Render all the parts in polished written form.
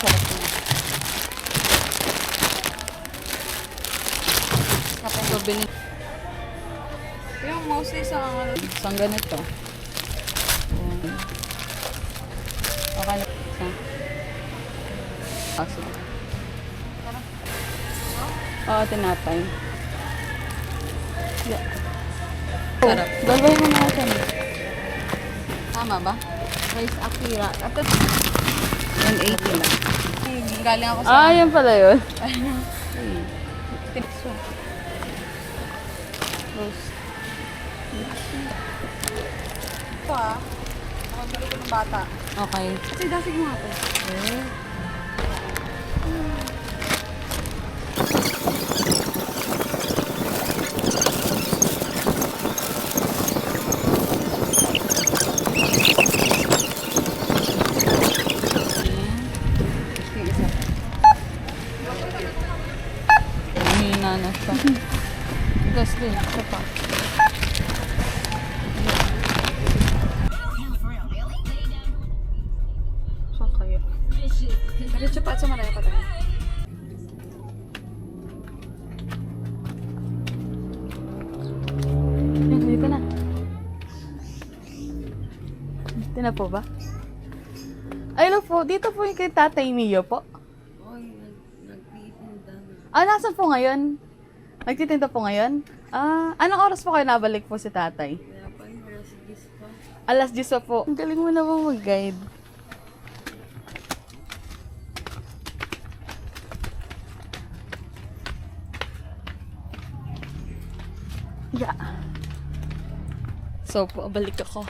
Sarap na. Kapag so, Yung mostly sa isang ganito. Okay na. Aso. Oo, tinapay. Yeah. Sarap. Galawin mo natin. Tama ba? Rice Akira. At 180 lang. galing ako sa... Ah, yan pala yun. Roast. Ito Nakabili ko ng bata. Okay. Kasi dasig mo ako. Hina na siya. Gas din. Isa pa. Saan kaya? Diretso pa at sumalaya pa tayo. Yan, dito na. Dito na po ba? Ay, hello po. Dito po yung kay Tatay Mio po. Ah, nasan po ngayon? Nagtitinda po ngayon? Ah, anong oras po kayo nabalik po si Tatay? Alas 10 pa po. Ang galing mo naman mag-guide. Yeah. So, balik ako.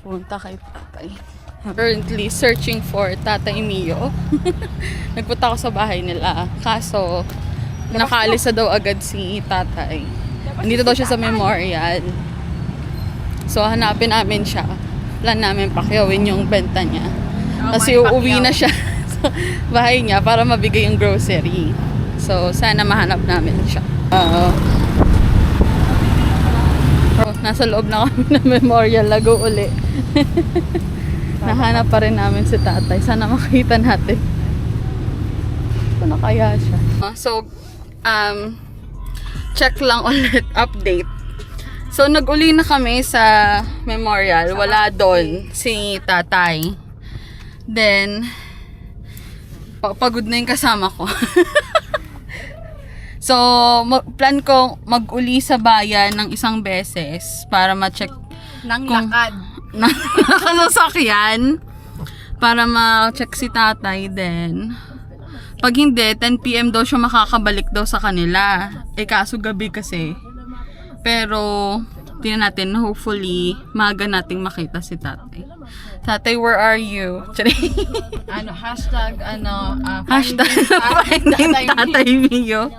Punta kay Tatay. Currently searching for Tatay Mio. Nagpunta ako sa bahay nila. Kaso, nakaalis na daw agad si Tatay. Nandito daw siya sa memorial. So, hanapin namin siya. Plan namin pakyawin yung benta niya. Kasi uuwi na siya sa bahay niya para mabigay yung grocery. So, sana mahanap namin siya. Nasa loob na kami ng memorial. Lago uli. Nahanap pa rin namin si Tatay. Sana makita natin. Ito na kaya siya. So, check lang ulit. Update. So, nag-uli na kami sa memorial. Wala doon si Tatay. Then, pagod na yung kasama ko. So, plan ko mag-uli sa bayan ng isang beses para ma-check Nang lakad. nakasasakyan para ma-check si Tatay. Then, pag hindi, 10 PM daw siya makakabalik daw sa kanila. Eh, kaso gabi kasi. Pero, tingnan natin, hopefully, maaga nating makita si Tatay. Tatay, where are you? Hashtag, Hashtag, finding Tatay Mio.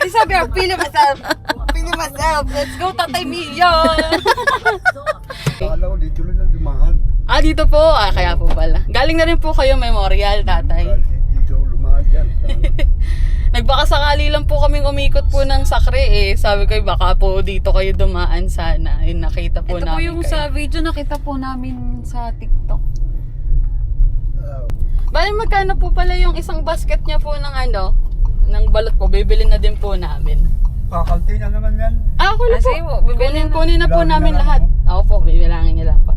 Sabi ako, feeling myself. Feeling myself. Let's go, Tatay Mio. Akala ko dito lang na dumaan. Ah, dito po. Ah, kaya po pala. Galing na rin po kayo memorial, Tatay. Dito lumaan dyan. Nagbakasakali lang po kaming umikot po ng Sacre eh. Sabi ko, baka po dito kayo dumaan sana. Yung nakita po Ito po namin yung kayo. sa video nakita po namin sa TikTok. Bali, magkano po pala yung isang basket niya po ng balot po. Bibili na din po namin. Kakalti na naman yan. Ah, ako na po. Sige po, bibilhin Kunin na po Bilangin namin na lang lahat. mo. Ako po, bibilangin niya lang po.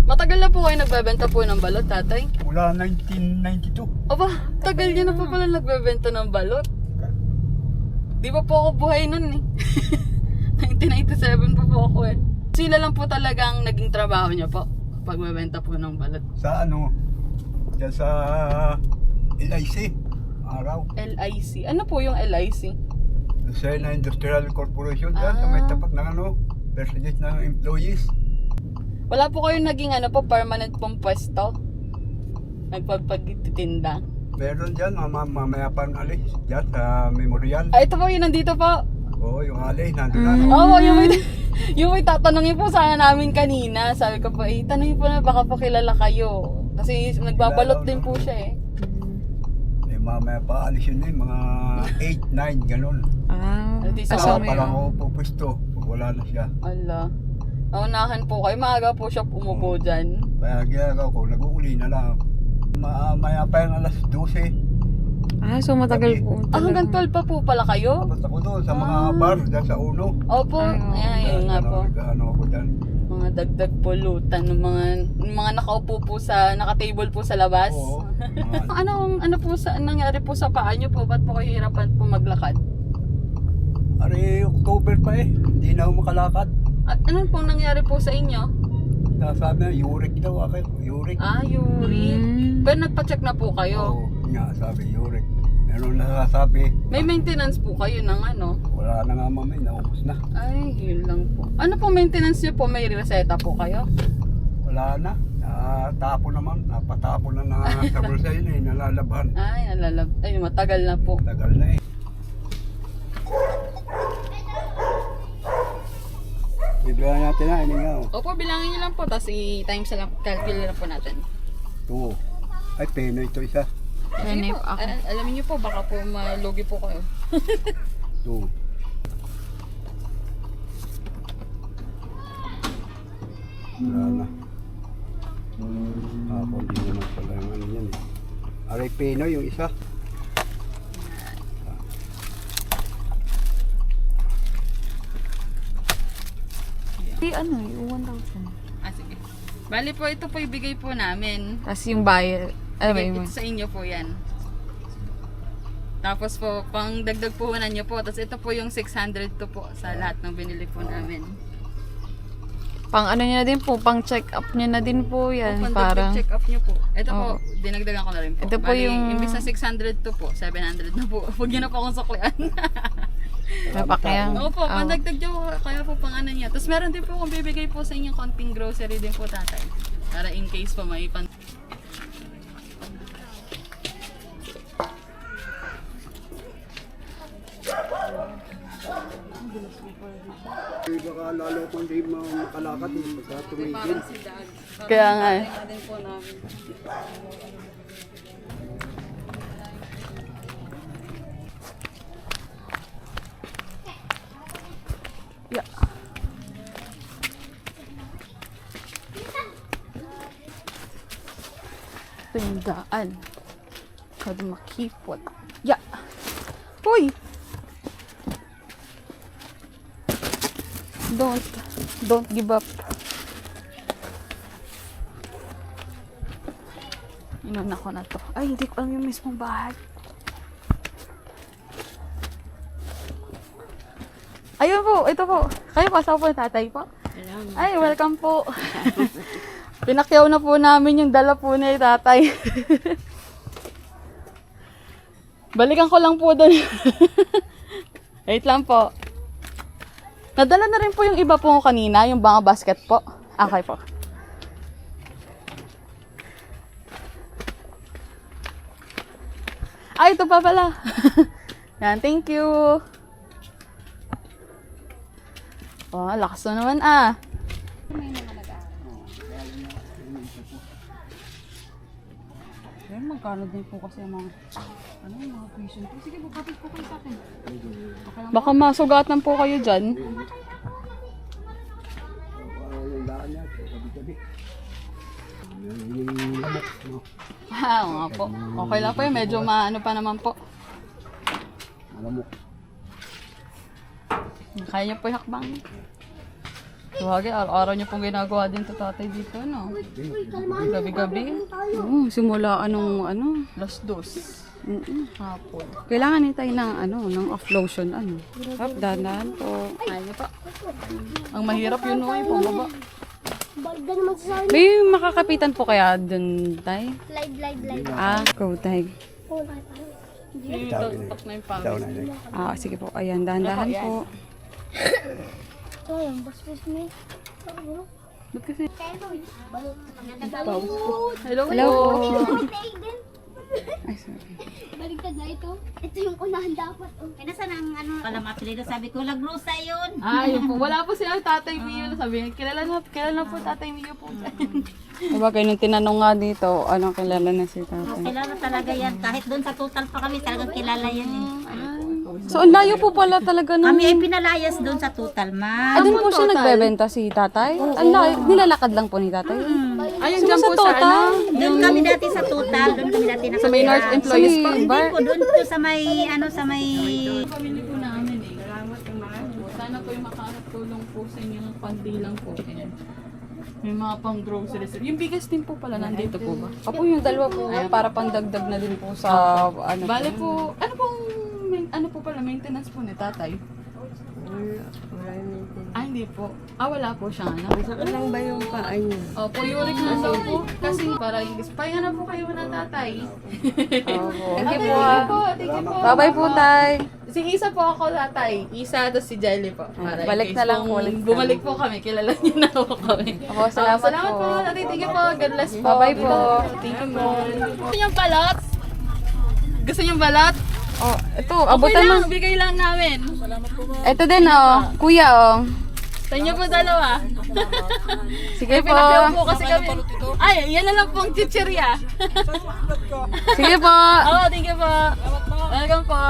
Matagal na po kayo nagbebenta po ng balot, Tatay? Mula 1992. Aba, tagal niya na po pala nagbebenta ng balot. Di ba po ako buhay nun eh. 1997 pa po ako eh. Sila lang po talagang naging trabaho niya po. Pagbebenta po ng balot. Sa dyan sa LIC. Araw. LIC. Ano po yung LIC? Lucena Industrial Corporation dyan. Sa may tapat ng percentage ng employees. Wala po kayong naging permanent pong pwesto? Nagpagtitinda? Meron dyan, mamaya pa ang alis. Dyan sa memorial. Ah, ito po yung nandito po. Oo, yung alis, nandun na. Oo, yung may tatanungin po sana namin kanina. Sabi ko po, tanungin po na baka po kilala kayo. Kasi nagbabalot din po siya eh. Mamaya pa alis yun mga 8, 9, ganun. So, Pa lang ako pupwesto. Wala na siya. Ala. Naunahan po kayo. Maaga po siya umupo dyan. Kaya ginagawa ko, nag-uuli na lang. Maya pa yung alas 12. So matagal po. Hanggang 12 pa po pala kayo? Tapos ako doon sa mga bar, dyan sa uno. Opo, ayan nga po. Ano ako dyan. Mga dagdag pulutan ng mga nakaupo po naka-table po sa labas. Oo. Ano po nangyari po sa paa niyo po? Ba't po kayo hirapan po maglakad? Ari, October pa eh. Hindi na ako makalakad. At ano pong nangyari po sa inyo? Sabi na, uric daw ako. Uric. Uric. Pero nagpa-check na po kayo? Oo, nga sabi, uric. Meron nasasabi. May maintenance po kayo ng ano? Wala na nga mamay, naubos na. Ay, yun lang po. Ano pong maintenance niyo po? May reseta po kayo? Wala na. Natapon naman. Napatapon na sa bulsa yun eh. Nalalaban. Ay, matagal na po. Tagal na eh. Bibigyan natin na, ini nga. Opo, bilangin niyo lang po. Tapos i-times na lang, calculate na po natin. 2. Ay, peno ito isa. Sige po, alamin niyo po, baka po malugi po kayo. 2. Wala na. Ako, hindi naman pala yung ano yan eh. Aray, peno yung isa. Yung 1,000. Sige. Bali po, ito po ibigay po namin. Tapos yung bayad. Ito sa inyo po yan. Tapos po, pang dagdag puhunan nyo po. Tapos ito po yung 600 to po sa lahat ng binili po namin. Pang ano nyo na din po, pang check up nyo na din po yan. Pang Parang, check up nyo po. Ito po, Oo. dinagdagan ko na rin po. Ito po Bali, yung- imbis na 600 to po, 700 na po. Huwag nyo na po akong suklian. napakayang. Opo, pandagdag nyo, kaya po pang ano niya. Tapos meron din po kung bibigay po sa inyo konting grocery din po tatay. Para in case po may pan... Baka lalo kung hindi makalakad eh. Baka tumigil. Kaya nga eh. Yeah. Ito yung daan. Kada makipot. Yeah. Uy! Don't give up. Inuna ko na to. Ay, hindi ko alam yung mismong bahay. Ayun po, ito po. Kayo po, asawa po ng tatay po? Ay, welcome po. Pinakyaw na po namin yung dala po ni tatay. Balikan ko lang po doon. Wait lang po. Nadala na rin po yung iba po kanina, yung mga basket po. Okay po. Ay, ito pa pala. Yan, thank you. Oh, lakas na naman ah. Pero magkano din po kasi ang mga mga patient po. Sige po, kapit po kayo sa akin. Baka masugatan po kayo dyan. Yung daan niya, gabi-gabi. Yung lamok, no? Oo nga po. Okay lang po yun. Medyo maano pa naman po. Lamok. Kaya niyo po hakbang. Huwag araw-araw niyo pong ginagawa din to tatay dito, no? Gabi-gabi. Simula alas 2. Hapon. Kailangan din tayo ng off lotion, dahan po. Kaya niyo pa. Ang mahirap yun, no? Yung pababa. May makakapitan po kaya dun, tay? Live. Go, tay. Yung tatak na yung pangit. Sige po, ayan, dahan-dahan po. Ba't kasi? Hello. Hello po. Ay, sorry. Baligtad na ito. Ito yung unahan dapat. Kaya nasaan ang pala apelido? Sabi ko, Lagrusa yun. Yun po. Wala po sila tatay Mio. Sabi niya, kilala na po tatay Mio po. Diba kayo nung tinanong nga dito, anong kilala na si tatay? Kilala talaga yan. Kahit doon sa total pa kami, talagang kilala yan eh. So, ang layo po pala talaga ng... Kami ay pinalayas doon sa total, ma. Doon po siya nagbebenta si tatay? Ang layo, nilalakad lang po ni tatay? Ayun dyan po sa ano? Doon kami dati sa total, doon kami dati Sa may North Employees Park Hindi Bar. po, doon po sa may, ano, sa may... Pamili po namin eh. Sana po yung makakatulong po sa inyong pandilang po. Ayan. May mga pang groceries. Yung biggest din po pala nandito po ba? Apo yung dalawa po para pandagdag na din po sa ano. Bale po, ano po pala maintenance po ni tatay? Hindi po. Wala po siya ano. Saan lang ba yung paa niya? Opo, uric na daw po. Kasi para yung pahinga na po kayo na tatay. Thank you Thank you po. Thank you po. Bye-bye po, tay. Si Isa po ako tatay. Isa, tapos si Jelly po. Para in Balik case na lang kung po ulit kami. Bumalik po kami. Kilala niyo na po kami. Opo, salamat Salamat po. po. Tatay, thank you po. God bless po. Bye-bye po. Thank you po. Gusto niyo balot? Gusto niyo balot? Oh, ito, Okay abutan mo. lang. Bigay lang namin. Ito din, oh. Kuya, oh. Sa inyo po dalawa. Sige po. Pinagdaw po kasi kami. Ay, yan na lang pong chichirya. Sige po. Oo, thank you po. Welcome po.